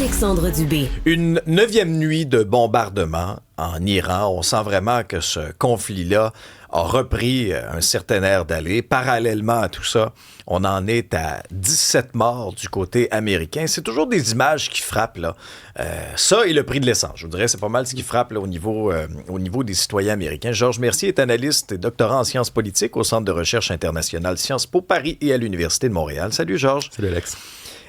Alexandre Dubé. Une 9e nuit de bombardement en Iran. On sent vraiment que ce conflit-là a repris un certain air d'aller. Parallèlement à tout ça, on en est à 17 morts du côté américain. C'est toujours des images qui frappent, là. Ça et le prix de l'essence. Je vous dirais, c'est pas mal ce qui frappe là, au niveau des citoyens américains. Georges Mercier est analyste et doctorant en sciences politiques au Centre de recherche internationale Sciences Po Paris et à l'Université de Montréal. Salut, Georges. Salut, Alex.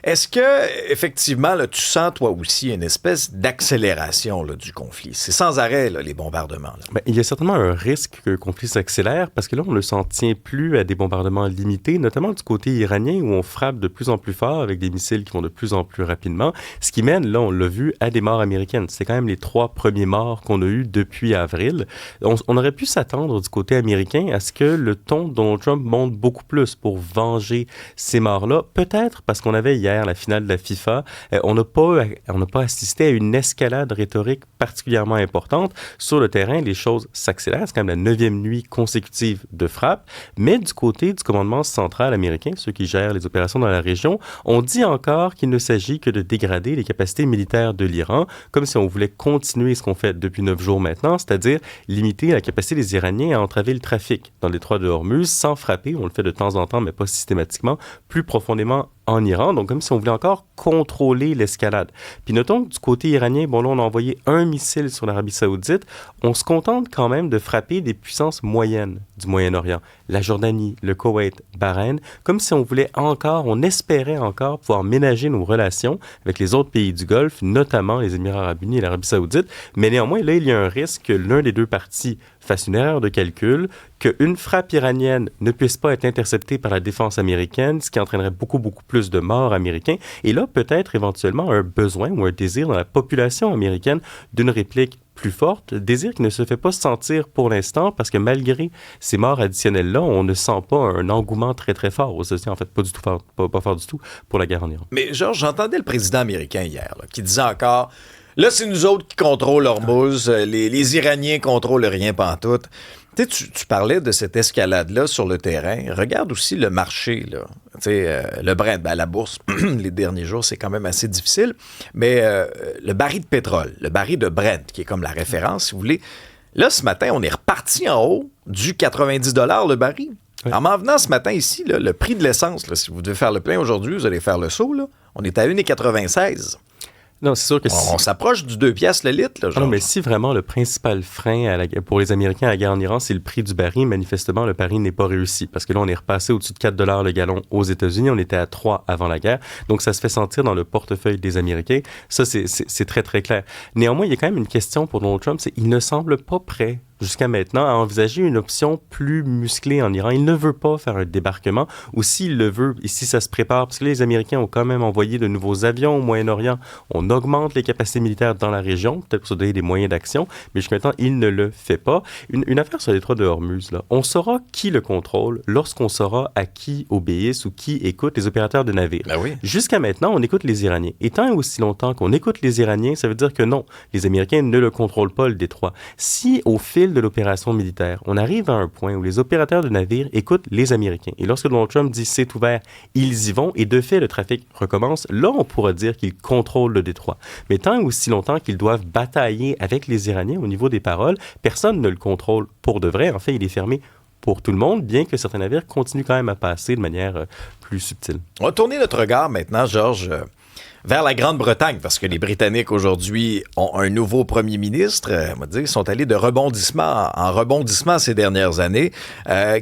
Est-ce que, effectivement, là, tu sens, toi aussi, une espèce d'accélération là, du conflit? C'est sans arrêt, là, les bombardements. Là. Ben, il y a certainement un risque que le conflit s'accélère parce que là, on ne s'en tient plus à des bombardements limités, notamment du côté iranien où on frappe de plus en plus fort avec des missiles qui vont de plus en plus rapidement, ce qui mène, là, on l'a vu, à des morts américaines. C'est quand même les 3 premiers morts qu'on a eus depuis avril. On aurait pu s'attendre du côté américain à ce que le ton de Donald Trump monte beaucoup plus pour venger ces morts-là, peut-être parce qu'on avait hier la finale de la FIFA, on n'a pas assisté à une escalade rhétorique particulièrement importante. Sur le terrain, les choses s'accélèrent. C'est quand même la 9e nuit consécutive de frappe. Mais du côté du commandement central américain, ceux qui gèrent les opérations dans la région, on dit encore qu'il ne s'agit que de dégrader les capacités militaires de l'Iran, comme si on voulait continuer ce qu'on fait depuis 9 jours maintenant, c'est-à-dire limiter la capacité des Iraniens à entraver le trafic dans le détroit de Hormuz sans frapper, on le fait de temps en temps, mais pas systématiquement, plus profondément en Iran, donc comme si on voulait encore contrôler l'escalade. Puis notons que du côté iranien, bon là, on a envoyé un missile sur l'Arabie Saoudite, on se contente quand même de frapper des puissances moyennes du Moyen-Orient, la Jordanie, le Koweït, Bahreïn, comme si on voulait encore, on espérait encore pouvoir ménager nos relations avec les autres pays du Golfe, notamment les Émirats arabes unis et l'Arabie Saoudite, mais néanmoins, là, il y a un risque que l'un des deux partis fasse une erreur de calcul, qu'une frappe iranienne ne puisse pas être interceptée par la défense américaine, ce qui entraînerait beaucoup plus de morts américains. Et là, peut-être éventuellement un besoin ou un désir dans la population américaine d'une réplique plus forte, désir qui ne se fait pas sentir pour l'instant parce que malgré ces morts additionnelles-là, on ne sent pas un engouement très fort aux États-Unis, en fait pas fort du tout pour la guerre en Iran. Mais Georges, j'entendais le président américain hier là, qui disait encore... Là, c'est nous autres qui contrôlent Hormuz. Les Iraniens contrôlent rien pantoute. Tu parlais de cette escalade-là sur le terrain. Regarde aussi le marché, là. Le Brent, à la bourse, les derniers jours, c'est quand même assez difficile. Mais le baril de pétrole, le baril de Brent, qui est comme la référence, si vous voulez. Là, ce matin, on est reparti en haut du 90 $ le baril. Oui. En m'en venant ce matin ici, là, le prix de l'essence, là, si vous devez faire le plein aujourd'hui, vous allez faire le saut, là, on est à 1,96 $. Non, c'est sûr que on s'approche du 2 piastres le litre. Là, non, mais si vraiment le principal frein pour les Américains à la guerre en Iran, c'est le prix du baril, manifestement, le pari n'est pas réussi. Parce que là, on est repassé au-dessus de 4 $ le gallon aux États-Unis. On était à 3 avant la guerre. Donc, ça se fait sentir dans le portefeuille des Américains. Ça, c'est très clair. Néanmoins, il y a quand même une question pour Donald Trump, c'est qu'il ne semble pas prêt jusqu'à maintenant, à envisager une option plus musclée en Iran. Il ne veut pas faire un débarquement, ou s'il le veut, et si ça se prépare, parce que les Américains ont quand même envoyé de nouveaux avions au Moyen-Orient, on augmente les capacités militaires dans la région, peut-être pour se donner des moyens d'action, mais jusqu'à maintenant, il ne le fait pas. Une affaire sur les détroit de Hormuz, là, on saura qui le contrôle lorsqu'on saura à qui obéissent ou qui écoute les opérateurs de navires. Ben oui. Jusqu'à maintenant, on écoute les Iraniens. Et tant et aussi longtemps qu'on écoute les Iraniens, ça veut dire que non, les Américains ne le contrôlent pas, le détroit. Si, au fil de l'opération militaire, on arrive à un point où les opérateurs de navires écoutent les Américains. Et lorsque Donald Trump dit « c'est ouvert », ils y vont et de fait, le trafic recommence. Là, on pourra dire qu'ils contrôlent le détroit. Mais tant et aussi longtemps qu'ils doivent batailler avec les Iraniens au niveau des paroles, personne ne le contrôle pour de vrai. En fait, il est fermé pour tout le monde, bien que certains navires continuent quand même à passer de manière plus subtile. On va tourner notre regard maintenant, Georges, vers la Grande-Bretagne, parce que les Britanniques, aujourd'hui, ont un nouveau premier ministre. On va dire, ils sont allés de rebondissement en rebondissement ces dernières années.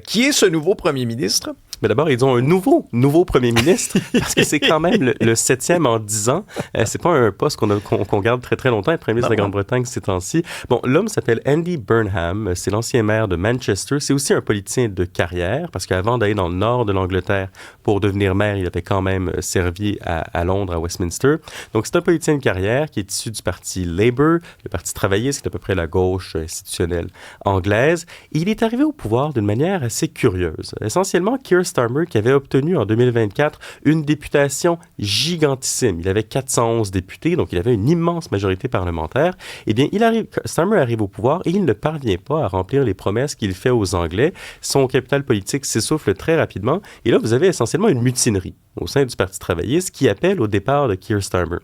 Qui est ce nouveau premier ministre? Mais d'abord, ils ont un nouveau premier ministre, parce que c'est quand même le 7e en 10 ans. C'est pas un poste qu'on garde très longtemps, être premier ministre de la Grande-Bretagne ces temps-ci. Bon, l'homme s'appelle Andy Burnham, c'est l'ancien maire de Manchester. C'est aussi un politicien de carrière, parce qu'avant d'aller dans le nord de l'Angleterre pour devenir maire, il avait quand même servi à Londres, à Westminster. Donc, c'est un politicien de carrière qui est issu du parti Labour, le parti travailliste, qui est à peu près la gauche institutionnelle anglaise. Et il est arrivé au pouvoir d'une manière assez curieuse. Essentiellement, Keir Starmer qui avait obtenu en 2024 une députation gigantissime. Il avait 411 députés, donc il avait une immense majorité parlementaire. Eh bien, Starmer arrive au pouvoir et il ne parvient pas à remplir les promesses qu'il fait aux Anglais. Son capital politique s'essouffle très rapidement. Et là, vous avez essentiellement une mutinerie au sein du Parti travailliste qui appelle au départ de Keir Starmer.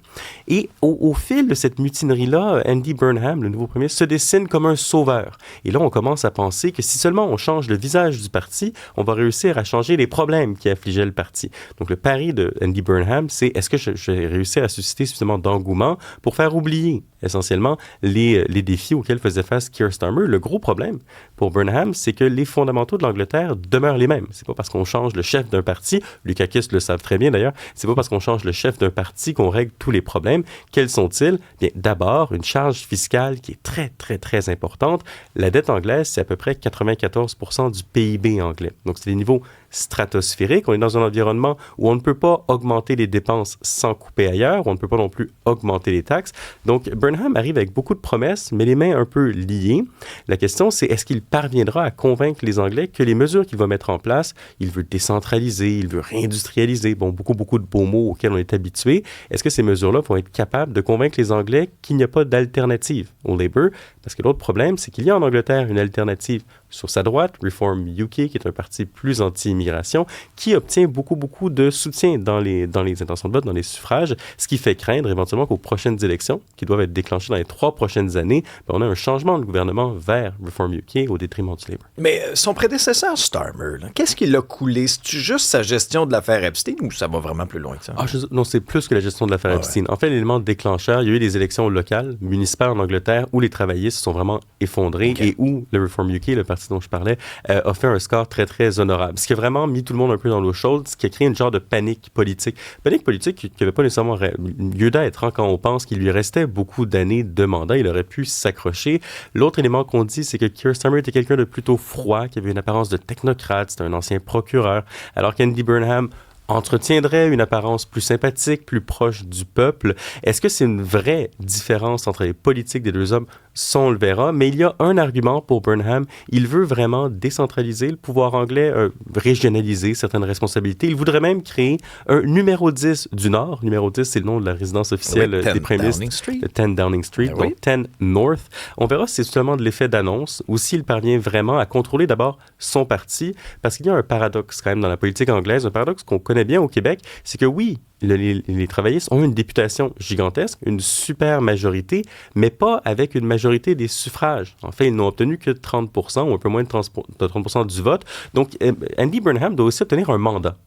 Et au fil de cette mutinerie-là, Andy Burnham, le nouveau premier, se dessine comme un sauveur. Et là, on commence à penser que si seulement on change le visage du parti, on va réussir à changer les problèmes qui affligeaient le parti. Donc, le pari de Andy Burnham, c'est est-ce que je vais réussir à susciter suffisamment d'engouement pour faire oublier essentiellement les défis auxquels faisait face Keir Starmer. Le gros problème pour Burnham, c'est que les fondamentaux de l'Angleterre demeurent les mêmes. C'est pas parce qu'on change le chef d'un parti, Lukakis le savent très bien d'ailleurs, c'est pas parce qu'on change le chef d'un parti qu'on règle tous les problèmes. Quels sont-ils? Bien, d'abord, une charge fiscale qui est très, très, très importante. La dette anglaise, c'est à peu près 94% du PIB anglais. Donc, c'est des niveaux stratosphériques. On est dans un environnement où on ne peut pas augmenter les dépenses sans couper ailleurs. On ne peut pas non plus augmenter les taxes. Donc, Burnham arrive avec beaucoup de promesses, mais les mains un peu liées. La question, c'est est-ce qu'il parviendra à convaincre les Anglais que les mesures qu'il va mettre en place, il veut décentraliser, il veut réindustrialiser, bon, beaucoup de beaux mots auxquels on est habitué. Est-ce que ces mesures-là vont être capables de convaincre les Anglais qu'il n'y a pas d'alternative au Labour? Parce que l'autre problème, c'est qu'il y a en Angleterre une alternative sur sa droite, Reform UK, qui est un parti plus anti-immigration, qui obtient beaucoup de soutien dans les intentions de vote, dans les suffrages, ce qui fait craindre éventuellement qu'aux prochaines élections, qui doivent être déclenchées dans les 3 prochaines années, on a un changement de gouvernement vers Reform UK au détriment du Labour. Mais son prédécesseur, Starmer, qu'est-ce qui l'a coulé? C'est-tu juste sa gestion de l'affaire Epstein ou ça va vraiment plus loin que ça? Non, c'est plus que la gestion de l'affaire Epstein. Ouais. En fait, l'élément déclencheur, il y a eu des élections locales, municipales en Angleterre, où les travaillistes se sont vraiment effondrés et où le Reform UK, le parti dont je parlais, a fait un score très, très honorable. Ce qui a vraiment mis tout le monde un peu dans l'eau chaude, ce qui a créé une genre de panique politique. Panique politique qui n'avait pas nécessairement lieu d'être, hein, quand on pense qu'il lui restait beaucoup d'années de mandat, il aurait pu s'accrocher. L'autre élément qu'on dit, c'est que Keir Starmer était quelqu'un de plutôt froid, qui avait une apparence de technocrate, c'était un ancien procureur, alors qu'Andy Burnham entretiendrait une apparence plus sympathique, plus proche du peuple. Est-ce que c'est une vraie différence entre les politiques des deux hommes? Ça, on le verra. Mais il y a un argument pour Burnham. Il veut vraiment décentraliser le pouvoir anglais, régionaliser certaines responsabilités. Il voudrait même créer un numéro 10 du Nord. Numéro 10, c'est le nom de la résidence officielle des premiers ministres. 10 Downing Street, donc 10 North. On verra si c'est seulement de l'effet d'annonce ou s'il parvient vraiment à contrôler d'abord son parti. Parce qu'il y a un paradoxe quand même dans la politique anglaise, un paradoxe qu'on connaît bien au Québec, c'est que oui, les travaillistes ont une députation gigantesque, une super majorité, mais pas avec une majorité des suffrages. En fait, ils n'ont obtenu que 30% ou un peu moins de 30% du vote. Donc, Andy Burnham doit aussi obtenir un mandat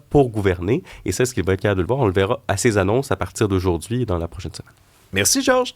pour gouverner, et c'est ce qu'il va être capable de le voir. On le verra à ses annonces à partir d'aujourd'hui et dans la prochaine semaine. Merci, Georges.